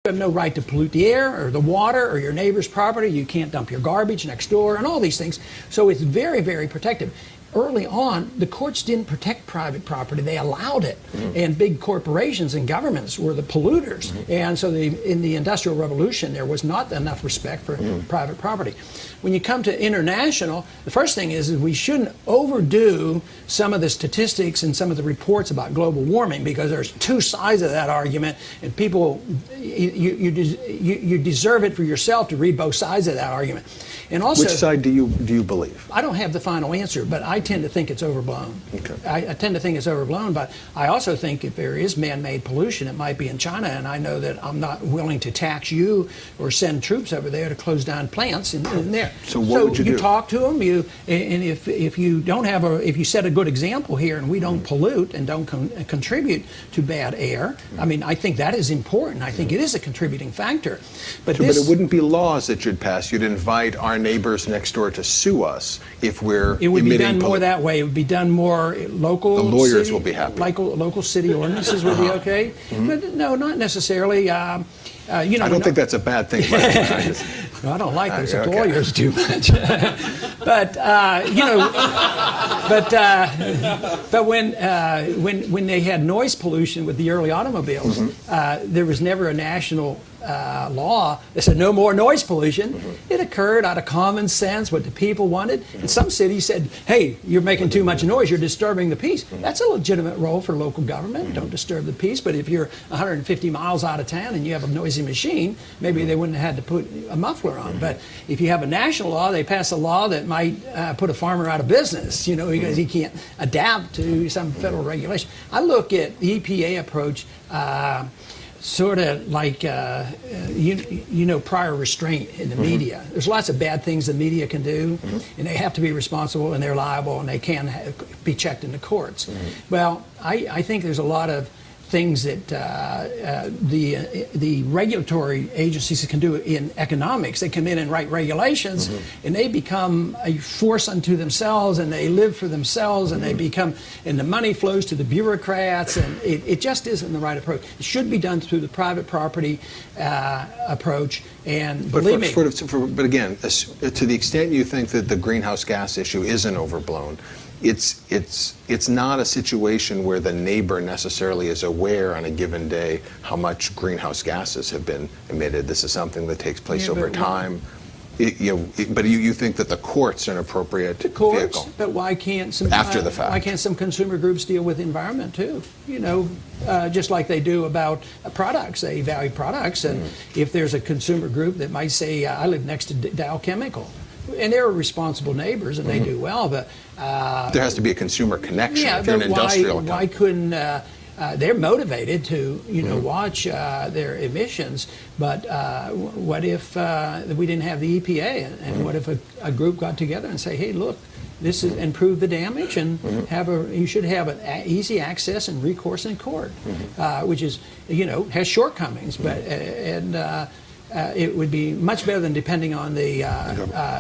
You have no right to pollute the air or the water or your neighbor's property. You can't dump your garbage next door and all these things. So it's very, very protective. Early on, the courts didn't protect private property. They allowed it. And big corporations and governments were the polluters. And so in the Industrial Revolution, there was not enough respect for private property. When you come to international, the first thing is we shouldn't overdo some of the statistics and some of the reports about global warming, because there's two sides of that argument, and people, you deserve it for yourself to read both sides of that argument. And also, which side do you believe? I don't have the final answer, but I tend to think it's overblown. Okay. I tend to think it's overblown, but I also think if there is man-made pollution, it might be in China, and I know that I'm not willing to tax you or send troops over there to close down plants in there. So what would you do? Talk to them, and if you don't have if you set a good example here, and we don't pollute and don't contribute to bad air, I mean, I think that is important. I think it is a contributing factor. But but it wouldn't be laws that you'd pass. You'd invite our neighbors next door to sue us if we're It would be done more that way. It would be done more local. The lawyers city, will be happy. Local city ordinances would be okay. But no, not necessarily. I don't think that's a bad thing. I don't like those lawyers too much. But but when they had noise pollution with the early automobiles, there was never a national law that said no more noise pollution. It occurred out of common sense, what the people wanted. And some cities said, hey, you're making too much noise, you're disturbing the peace. That's a legitimate role for local government. Don't disturb the peace. But if you're 150 miles out of town and you have a noisy machine, maybe they wouldn't have had to put a muffler on. But if you have a national law, they pass a law that might put a farmer out of business, because he can't adapt to some federal regulation. I look at the EPA approach sort of like, prior restraint in the media. There's lots of bad things the media can do, and they have to be responsible, and they're liable, and they can be checked in the courts. Well, I think there's a lot of things that the regulatory agencies can do in economics. They come in and write regulations, and they become a force unto themselves, and they live for themselves, and they become, and the money flows to the bureaucrats, and it just isn't the right approach. It should be done through the private property approach. And but but again, to the extent you think that the greenhouse gas issue isn't overblown, it's not a situation where the neighbor necessarily is aware on a given day how much greenhouse gases have been emitted. This is something that takes place over time. But you think that the court's an appropriate vehicle. But why can't some after the fact? Why can't some consumer groups deal with the environment too? Just like they do about products. They value products, and if there's a consumer group that might say, I live next to Dow Chemical, and they're responsible neighbors, and they do well, but there has to be a consumer connection. Yeah, if you're an industrial why couldn't they're motivated to watch their emissions, but what if we didn't have the EPA, and what if a group got together and say, hey, look, this is, and prove the damage, and you should have an easy access and recourse in court, which is has shortcomings, but it would be much better than depending on the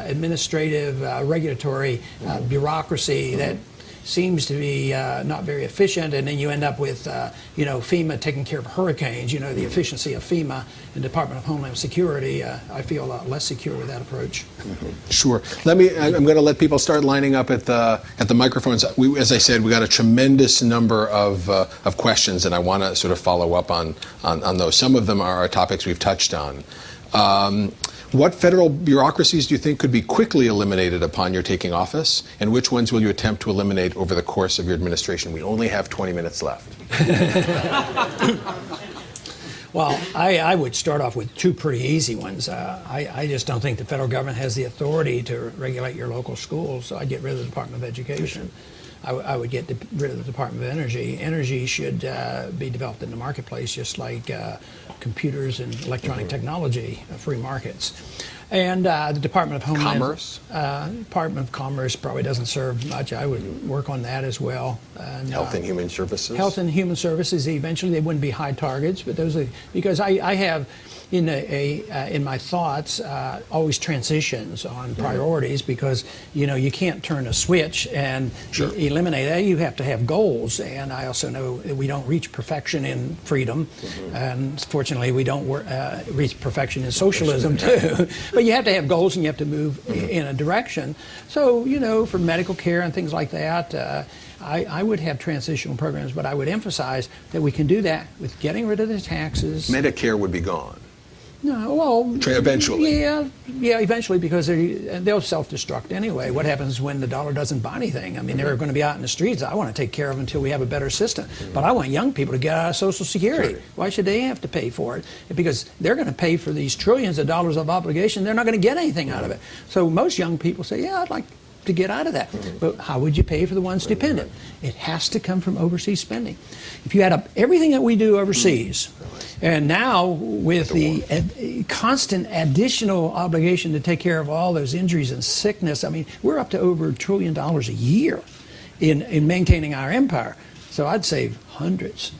administrative, regulatory bureaucracy that seems to be not very efficient, and then you end up with FEMA taking care of hurricanes. The efficiency of FEMA and Department of Homeland Security. I feel a lot less secure with that approach. Sure. I'm going to let people start lining up at the microphones. As I said, we got a tremendous number of questions, and I want to sort of follow up on those. Some of them are topics we've touched on. What federal bureaucracies do you think could be quickly eliminated upon your taking office, and which ones will you attempt to eliminate over the course of your administration? We only have 20 minutes left. Well, I would start off with two pretty easy ones. I just don't think the federal government has the authority to regulate your local schools, so I'd get rid of the Department of Education. I would get rid of the Department of Energy. Energy should be developed in the marketplace, just like computers and electronic technology, free markets. And the Department of Homeland Commerce? Department of Commerce probably doesn't serve much. I would work on that as well. And, Health and Human Services? Health and Human Services, eventually they wouldn't be high targets, but those are, because I have in my thoughts always transitions on priorities, because you can't turn a switch and eliminate that. You have to have goals, and I also know that we don't reach perfection in freedom, and fortunately we don't reach perfection in socialism too. But you have to have goals, and you have to move in a direction. So for medical care and things like that, I would have transitional programs, but I would emphasize that we can do that with getting rid of the taxes. Medicare would be gone. No, well, eventually. Yeah, eventually, because they'll self-destruct anyway. What happens when the dollar doesn't buy anything? I mean, they're going to be out in the streets. I want to take care of them until we have a better system. But I want young people to get out of Social Security. Why should they have to pay for it? Because they're going to pay for these trillions of dollars of obligation. They're not going to get anything out of it. So most young people say, yeah, I'd like to get out of that. But how would you pay for the ones dependent? It has to come from overseas spending. If you add up everything that we do overseas, and now with the constant additional obligation to take care of all those injuries and sickness, I mean, we're up to over $1 trillion a year in maintaining our empire. So I'd save hundreds,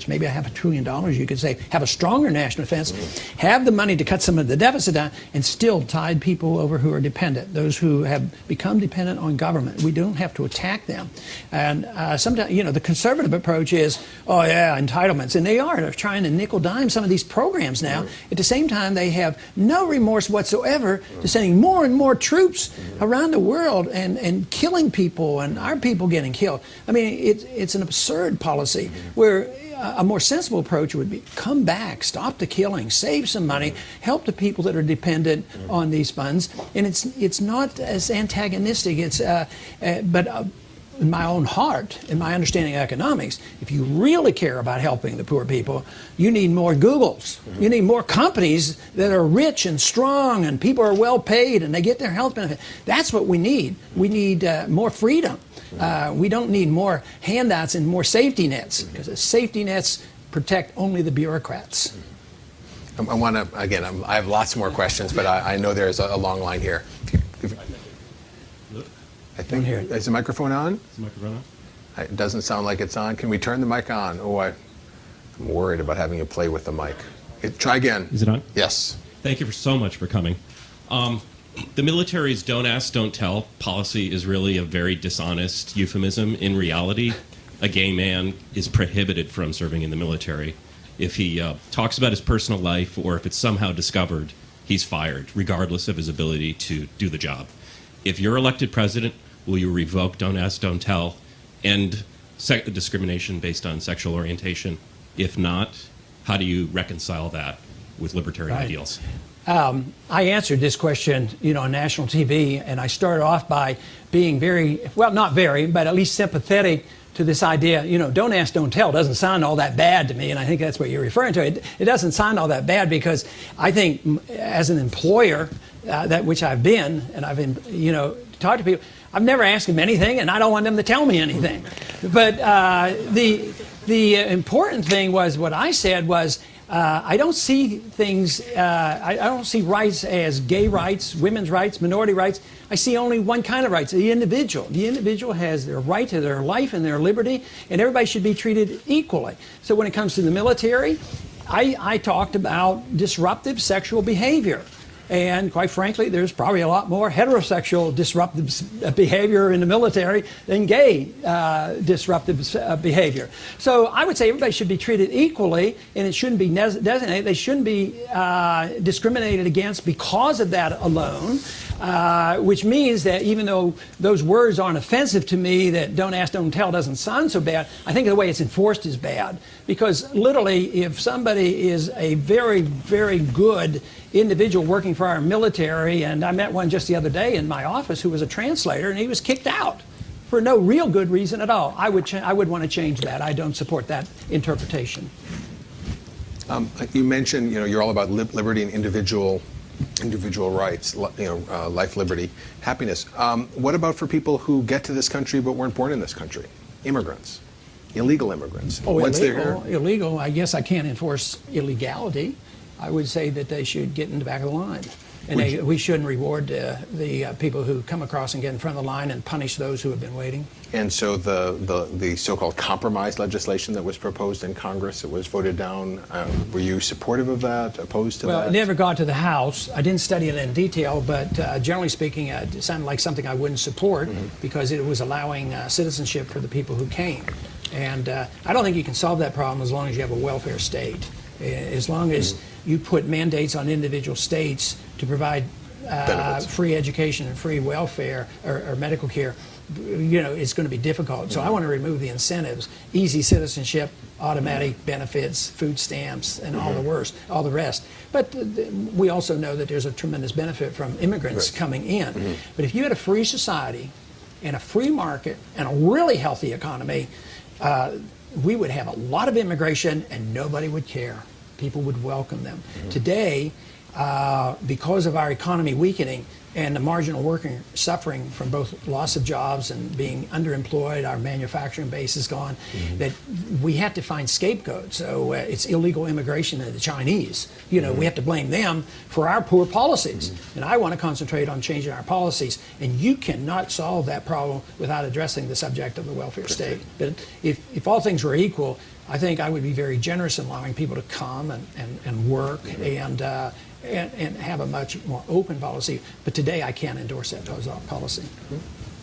maybe $500 billion, you could say, have a stronger national defense, have the money to cut some of the deficit down, and still tide people over who are dependent, those who have become dependent on government. We don't have to attack them. And sometimes, the conservative approach is, oh yeah, entitlements. And they're trying to nickel dime some of these programs now. At the same time, they have no remorse whatsoever to sending more and more troops around the world and killing people, and our people getting killed. I mean, it's an absurd policy where a more sensible approach would be come back, stop the killing, save some money, help the people that are dependent on these funds. And it's not as antagonistic. But in my own heart, in my understanding of economics, if you really care about helping the poor people, you need more Googles. You need more companies that are rich and strong, and people are well paid, and they get their health benefit. That's what we need. We need more freedom. We don't need more handouts and more safety nets, because the safety nets protect only the bureaucrats. I want to, again, I have lots more questions, but I know there's a long line here. I think, is the microphone on? Is the microphone on? It doesn't sound like it's on. Can we turn the mic on? Oh, I'm worried about having you play with the mic. Try again. Is it on? Yes. Thank you so much for coming. The military's don't ask, don't tell policy is really a very dishonest euphemism. In reality, a gay man is prohibited from serving in the military. If he talks about his personal life, or if it's somehow discovered, he's fired, regardless of his ability to do the job. If you're elected president, will you revoke don't ask, don't tell, end discrimination based on sexual orientation? If not, how do you reconcile that with libertarian ideals? I answered this question, on national TV, and I started off by being very, well, not very, but at least sympathetic to this idea, don't ask, don't tell doesn't sound all that bad to me, and I think that's what you're referring to. It doesn't sound all that bad, because I think as an employer, that which I've been, and I've been, talked to people, I've never asked them anything, and I don't want them to tell me anything. But the important thing was, what I said was, I don't see things, I don't see rights as gay rights, women's rights, minority rights. I see only one kind of rights, the individual. The individual has their right to their life and their liberty, and everybody should be treated equally. So when it comes to the military, I talked about disruptive sexual behavior. And quite frankly, there's probably a lot more heterosexual disruptive behavior in the military than gay disruptive behavior. So I would say everybody should be treated equally, and it shouldn't be designated. They shouldn't be discriminated against because of that alone, which means that even though those words aren't offensive to me, that don't ask, don't tell doesn't sound so bad, I think the way it's enforced is bad. Because literally, if somebody is a very, very good individual working for our military, and I met one just the other day in my office who was a translator, and he was kicked out for no real good reason at all. I would want to change that. I don't support that interpretation. You mentioned, you're all about liberty and individual rights, life, liberty, happiness. What about for people who get to this country but weren't born in this country? Immigrants, illegal immigrants. Oh, illegal. I guess I can't enforce illegality. I would say that they should get in the back of the line. And we shouldn't reward the people who come across and get in front of the line and punish those who have been waiting. And so the so-called compromise legislation that was proposed in Congress, it was voted down. Were you supportive of that, opposed to that? Well, it never got to the House. I didn't study it in detail, but generally speaking, it sounded like something I wouldn't support because it was allowing citizenship for the people who came. And I don't think you can solve that problem as long as you have a welfare state. As long as you put mandates on individual states to provide free education and free welfare or medical care, it's going to be difficult. So I want to remove the incentives, easy citizenship, automatic benefits, food stamps, and all the rest. But we also know that there's a tremendous benefit from immigrants coming in. But if you had a free society and a free market and a really healthy economy, we would have a lot of immigration and nobody would care. People would welcome them. Today, because of our economy weakening and the marginal worker suffering from both loss of jobs and being underemployed, our manufacturing base is gone, that we have to find scapegoats. So it's illegal immigration of the Chinese. We have to blame them for our poor policies. And I want to concentrate on changing our policies. And you cannot solve that problem without addressing the subject of the welfare state. But if all things were equal, I think I would be very generous in allowing people to come and work and have a much more open policy. But today I can't endorse that policy.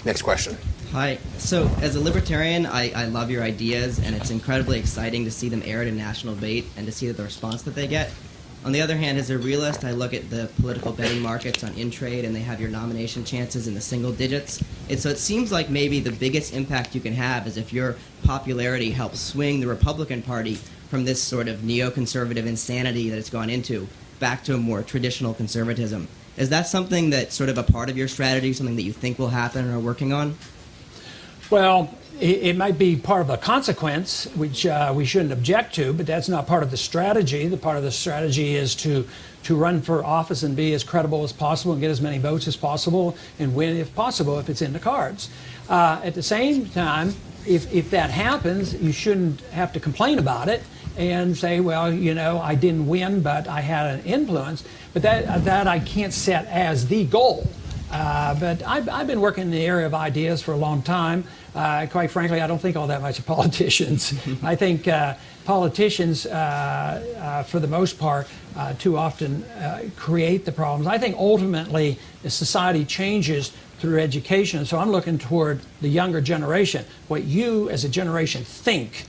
Next question. Hi. So as a libertarian, I love your ideas, and it's incredibly exciting to see them aired in national debate and to see the response that they get. On the other hand, as a realist, I look at the political betting markets on Intrade, and they have your nomination chances in the single digits. And so it seems like maybe the biggest impact you can have is if your popularity helps swing the Republican Party from this sort of neoconservative insanity that it's gone into back to a more traditional conservatism. Is that something that's sort of a part of your strategy, something that you think will happen or are working on? Well, it might be part of a consequence, which we shouldn't object to, but that's not part of the strategy. The part of the strategy is to run for office and be as credible as possible and get as many votes as possible and win, if possible, if it's in the cards. At the same time, if that happens, you shouldn't have to complain about it and say, well, I didn't win, but I had an influence. But that I can't set as the goal. But I've been working in the area of ideas for a long time. Quite frankly, I don't think all that much of politicians. I think politicians, for the most part, too often create the problems. I think ultimately the society changes through education. So I'm looking toward the younger generation. What you as a generation think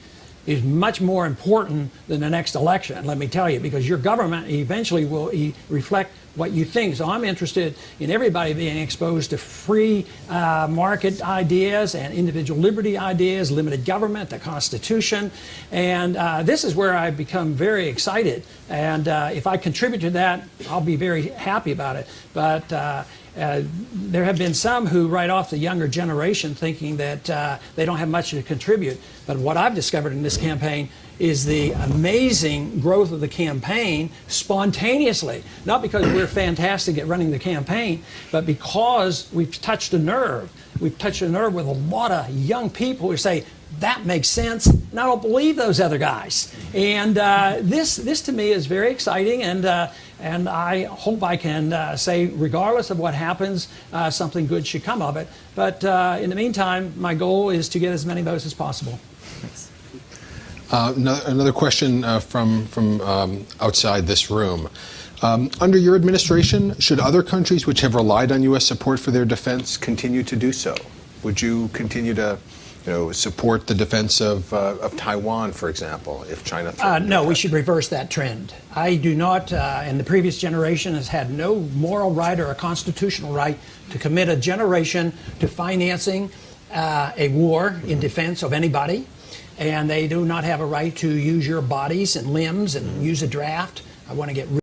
is much more important than the next election, let me tell you, because your government eventually will reflect what you think. So I'm interested in everybody being exposed to free market ideas and individual liberty ideas, limited government, the Constitution. And this is where I become very excited. And if I contribute to that, I'll be very happy about it. But there have been some who write off the younger generation thinking that they don't have much to contribute. But what I've discovered in this campaign is the amazing growth of the campaign spontaneously. Not because we're fantastic at running the campaign, but because we've touched a nerve. We've touched a nerve with a lot of young people who say, that makes sense, and I don't believe those other guys. And this to me is very exciting, and I hope I can say, regardless of what happens, something good should come of it. But in the meantime, my goal is to get as many votes as possible. Thanks. Another question from outside this room. Under your administration, should other countries which have relied on U.S. support for their defense continue to do so? Would you continue to support the defense of Taiwan, for example, if China threatened No, we should reverse that trend. I do not, and the previous generation has had no moral right or a constitutional right to commit a generation to financing a war in defense of anybody. And they do not have a right to use your bodies and limbs and use a draft. I want to get